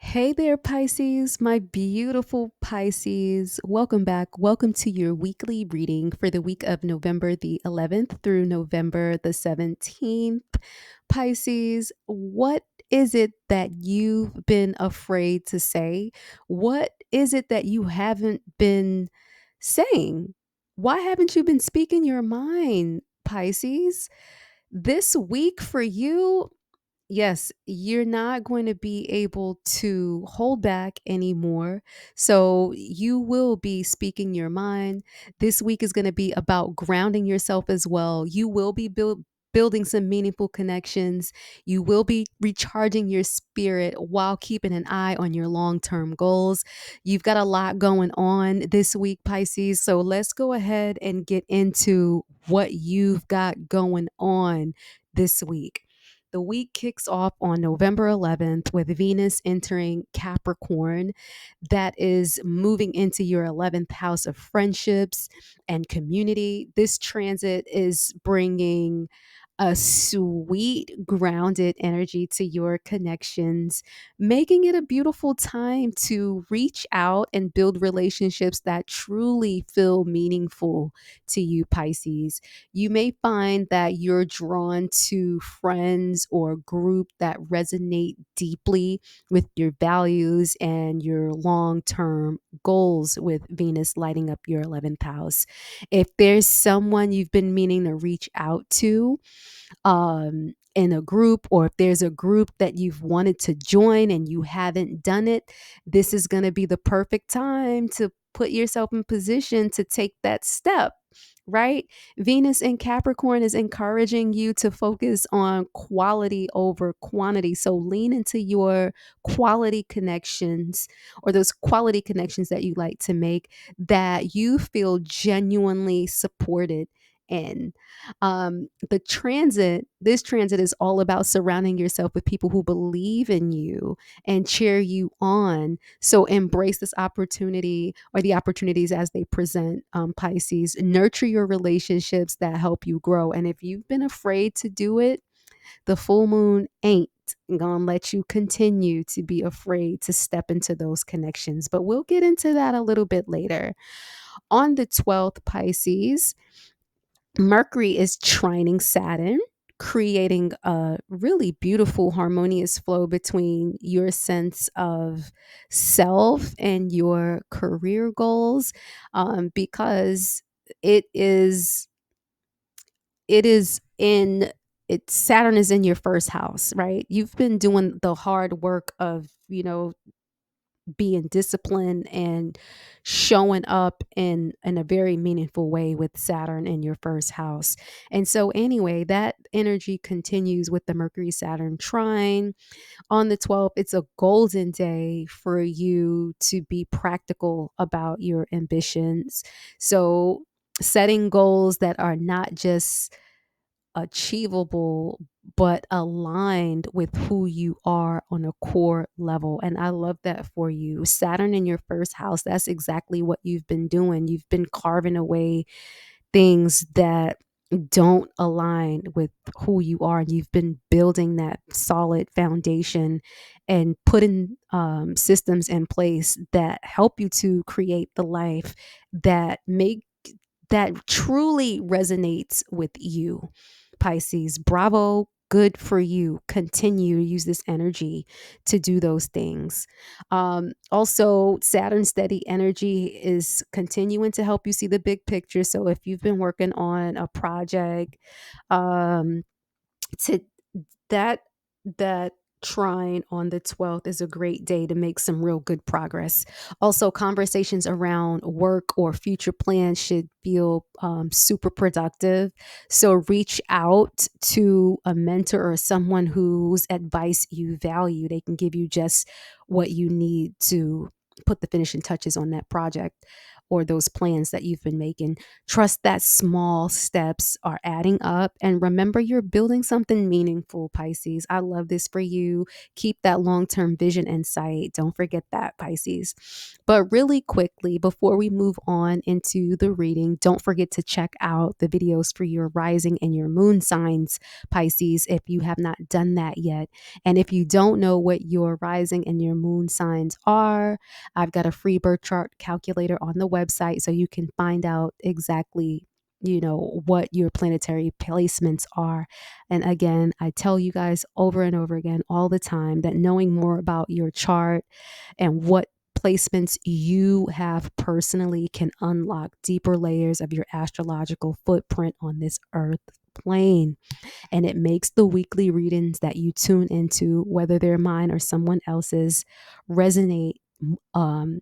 Hey there, Pisces, my beautiful Pisces. Welcome back. Welcome to your weekly reading for the week of November the 11th through November the 17th. Pisces, what is it that you've been afraid to say? What is it that you haven't been saying? Why haven't you been speaking your mind, Pisces? This week for you, yes, you're not going to be able to hold back anymore. So you will be speaking your mind. This week is going to be about grounding yourself as well. You will be building some meaningful connections. You will be recharging your spirit while keeping an eye on your long term goals. You've got a lot going on this week, Pisces. So let's go ahead and get into what you've got going on this week. The week kicks off on November 11th with Venus entering Capricorn. That is moving into your 11th house of friendships and community. This transit is bringing a sweet, grounded energy to your connections, making it a beautiful time to reach out and build relationships that truly feel meaningful to you, Pisces. You may find that you're drawn to friends or group that resonate deeply with your values and your long-term goals with Venus lighting up your 11th house. If there's someone you've been meaning to reach out to, in a group, or if there's a group that you've wanted to join and you haven't done it, this is going to be the perfect time to put yourself in position to take that step, right? Venus in Capricorn is encouraging you to focus on quality over quantity. So lean into your quality connections, or those quality connections that you like to make, that you feel genuinely supported in. This transit is all about surrounding yourself with people who believe in you and cheer you on. So embrace this opportunity, or the opportunities as they present, Pisces. Nurture your relationships that help you grow. And if you've been afraid to do it, the full moon ain't gonna let you continue to be afraid to step into those connections. But we'll get into that a little bit later. On the 12th, Pisces, Mercury is trining Saturn, creating a really beautiful, harmonious flow between your sense of self and your career goals, because it is it is in Saturn is in your first house, right? You've been doing the hard work of, being disciplined and showing up in a very meaningful way with Saturn in your first house. And so anyway, that energy continues with the Mercury Saturn trine. On the 12th, it's a golden day for you to be practical about your ambitions. So setting goals that are not just achievable, but aligned with who you are on a core level. And I love that for you. Saturn in your first house, that's exactly what you've been doing. You've been carving away things that don't align with who you are. And you've been building that solid foundation and putting systems in place that help you to create the life that truly resonates with you, Pisces. Bravo. Good for you. Continue to use this energy to do those things. Also, Saturn steady energy is continuing to help you see the big picture. So if you've been working on a project, um, to that that trine on the 12th is a great day to make some real good progress. Also, conversations around work or future plans should feel super productive. So reach out to a mentor or someone whose advice you value. They can give you just what you need to put the finishing touches on that project or those plans that you've been making. Trust that small steps are adding up. And remember, you're building something meaningful, Pisces. I love this for you. Keep that long term vision in sight. Don't forget that, Pisces. But really quickly, before we move on into the reading, don't forget to check out the videos for your rising and your moon signs, Pisces, if you have not done that yet. And if you don't know what your rising and your moon signs are, I've got a free birth chart calculator on the website so you can find out exactly what your planetary placements are. And again, I tell you guys over and over again all the time that knowing more about your chart and what placements you have personally can unlock deeper layers of your astrological footprint on this earth plane. And it makes the weekly readings that you tune into, whether they're mine or someone else's, resonate um,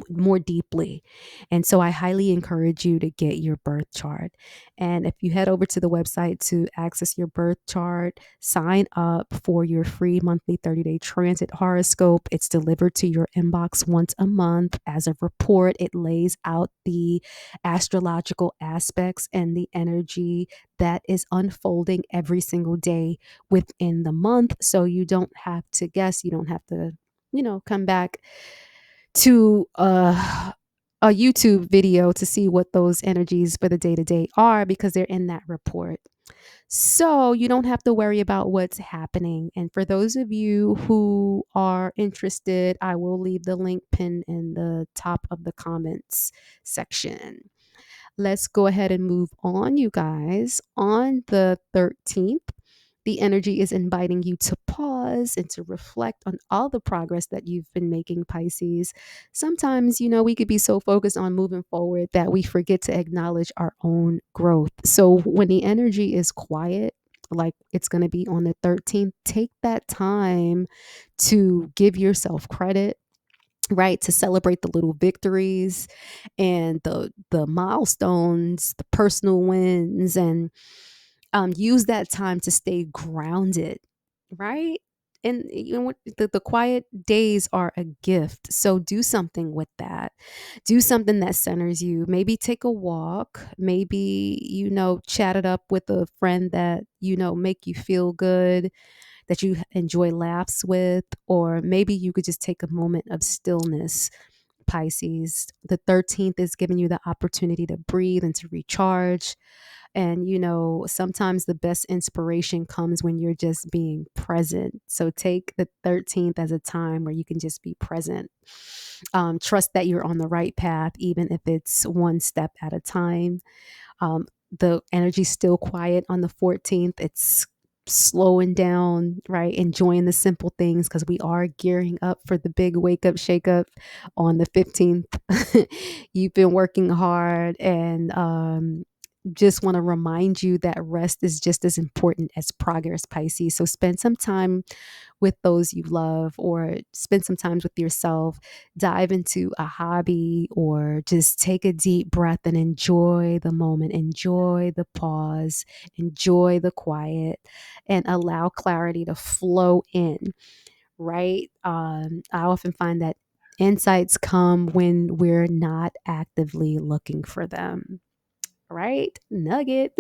more deeply. And so I highly encourage you to get your birth chart. And if you head over to the website to access your birth chart, sign up for your free monthly 30-day transit horoscope. It's delivered to your inbox once a month as a report. It lays out the astrological aspects and the energy that is unfolding every single day within the month. So you don't have to guess, you don't have to come back to a YouTube video to see what those energies for the day to day are, because they're in that report. So you don't have to worry about what's happening. And for those of you who are interested, I will leave the link pinned in the top of the comments section. Let's go ahead and move on, you guys. On the 13th, the energy is inviting you to pause and to reflect on all the progress that you've been making, Pisces. Sometimes, we could be so focused on moving forward that we forget to acknowledge our own growth. So when the energy is quiet, like it's going to be on the 13th, take that time to give yourself credit, right? To celebrate the little victories and the milestones, the personal wins, and use that time to stay grounded, right? And the quiet days are a gift. So do something with that. Do something that centers you. Maybe take a walk. Maybe, chat it up with a friend that, make you feel good, that you enjoy laughs with, or maybe you could just take a moment of stillness, Pisces. The 13th is giving you the opportunity to breathe and to recharge. And, sometimes the best inspiration comes when you're just being present. So take the 13th as a time where you can just be present. Trust that you're on the right path, even if it's one step at a time. The energy's still quiet on the 14th. It's slowing down, right? Enjoying the simple things, because we are gearing up for the big wake up, shake up on the 15th. You've been working hard, and just want to remind you that rest is just as important as progress, Pisces. So spend some time with those you love, or spend some time with yourself. Dive into a hobby, or just take a deep breath and enjoy the moment, enjoy the pause, enjoy the quiet, and allow clarity to flow in, right? I often find that insights come when we're not actively looking for them. Right? Nugget.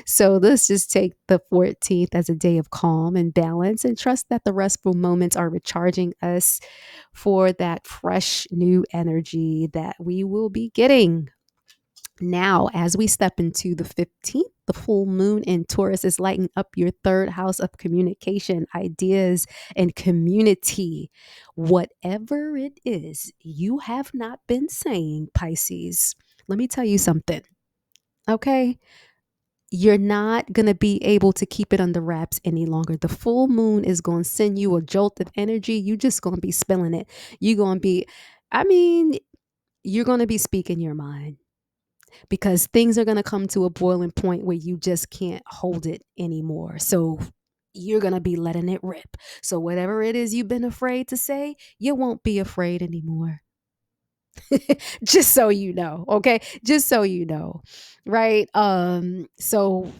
So let's just take the 14th as a day of calm and balance, and trust that the restful moments are recharging us for that fresh new energy that we will be getting. Now, as we step into the 15th, the full moon in Taurus is lighting up your third house of communication, ideas, and community. Whatever it is you have not been saying, Pisces, let me tell you something. Okay, you're not going to be able to keep it under wraps any longer. The full moon is going to send you a jolt of energy. You just going to be spilling it. You're going to be, I mean, you're going to be speaking your mind, because things are going to come to a boiling point where you just can't hold it anymore. So you're going to be letting it rip. So whatever it is you've been afraid to say, you won't be afraid anymore. Just so you know, okay? Just so you know, right? So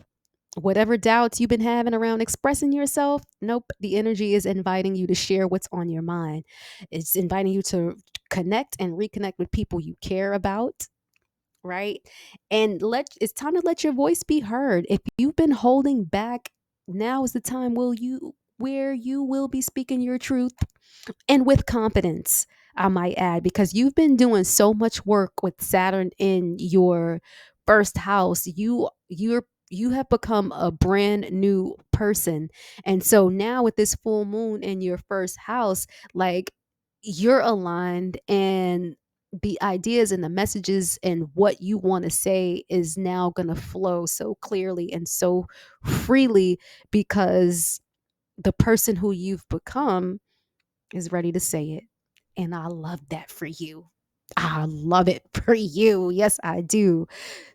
whatever doubts you've been having around expressing yourself, nope, the energy is inviting you to share what's on your mind. It's inviting you to connect and reconnect with people you care about, right? And it's time to let your voice be heard. If you've been holding back, now is the time where you will be speaking your truth, and with confidence, I might add, because you've been doing so much work with Saturn in your first house. You have become a brand new person. And so now with this full moon in your first house, like, you're aligned, and the ideas and the messages and what you want to say is now going to flow so clearly and so freely, because the person who you've become is ready to say it. And I love that for you. I love it for you. Yes, I do.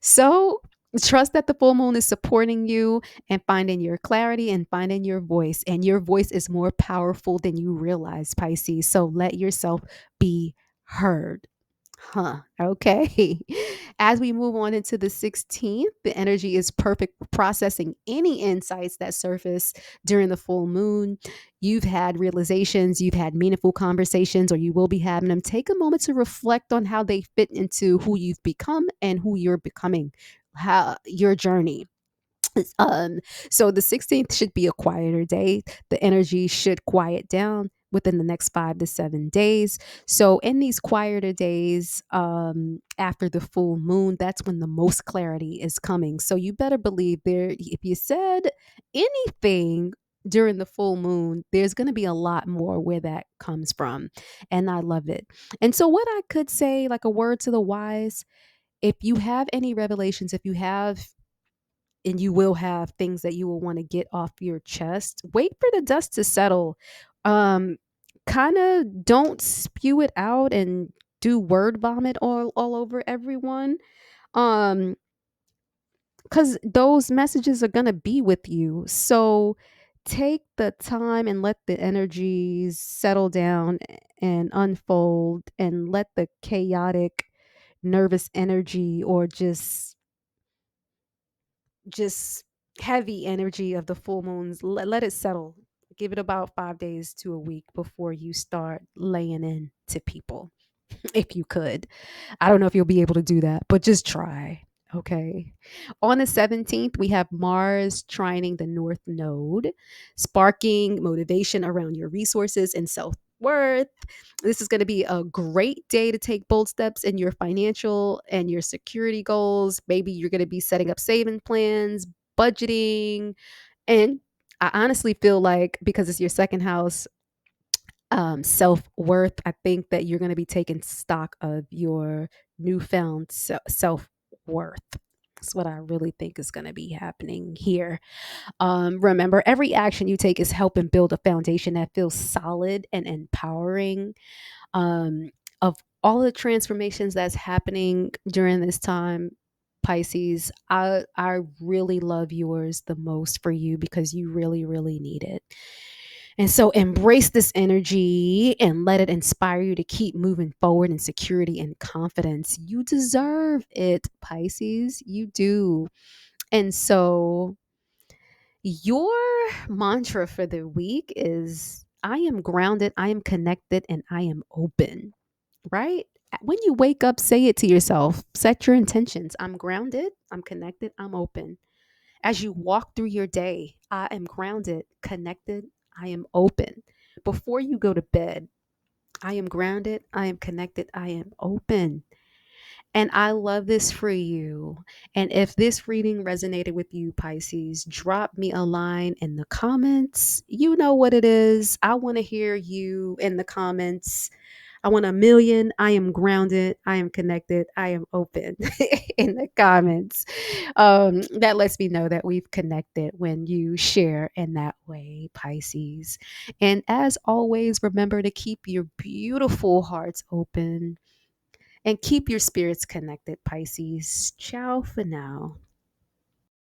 So trust that the full moon is supporting you and finding your clarity and finding your voice. And your voice is more powerful than you realize, Pisces. So let yourself be heard. Huh. Okay. As we move on into the 16th, the energy is perfect for processing any insights that surface during the full moon. You've had realizations, you've had meaningful conversations, or you will be having them. Take a moment to reflect on how they fit into who you've become and who you're becoming, how your journey. Um, so the 16th should be a quieter day. The energy should quiet down within the next 5 to 7 days. So in these quieter days, after the full moon, that's when the most clarity is coming. So you better believe there, if you said anything during the full moon, there's going to be a lot more where that comes from. And I love it. And so what I could say, like a word to the wise, if you have any revelations, if you have, and you will have things that you will want to get off your chest, wait for the dust to settle. um Kind of don't spew it out and do word vomit all over everyone, um because those messages are going to be with you. So take the time and let the energies settle down and unfold, and let the chaotic nervous energy, or just heavy energy of the full moons, let it settle. Give it about 5 days to a week before you start laying in to people. If you could, I don't know if you'll be able to do that, but just try. Okay. On the 17th, we have Mars trining the North Node, sparking motivation around your resources and self worth. This is going to be a great day to take bold steps in your financial and your security goals. Maybe you're going to be setting up saving plans, budgeting. And I honestly feel like, because it's your second house, self-worth, I think that you're going to be taking stock of your newfound self-worth. That's what I really think is going to be happening here. Remember, every action you take is helping build a foundation that feels solid and empowering. Of all the transformations that's happening during this time, Pisces, I really love yours the most for you, because you really, really need it. And so embrace this energy and let it inspire you to keep moving forward in security and confidence. You deserve it, Pisces. You do. And so your mantra for the week is, I am grounded, I am connected, and I am open, right? When you wake up, say it to yourself. Set your intentions. I'm grounded, I'm connected, I'm open. As you walk through your day, I am grounded, connected, I am open. Before you go to bed, I am grounded, I am connected, I am open. And I love this for you. And if this reading resonated with you, Pisces, drop me a line in the comments. You know what it is. I want to hear you in the comments. I want a million. I am grounded. I am connected. I am open in the comments. That lets me know that we've connected when you share in that way, Pisces. And as always, remember to keep your beautiful hearts open and keep your spirits connected, Pisces. Ciao for now.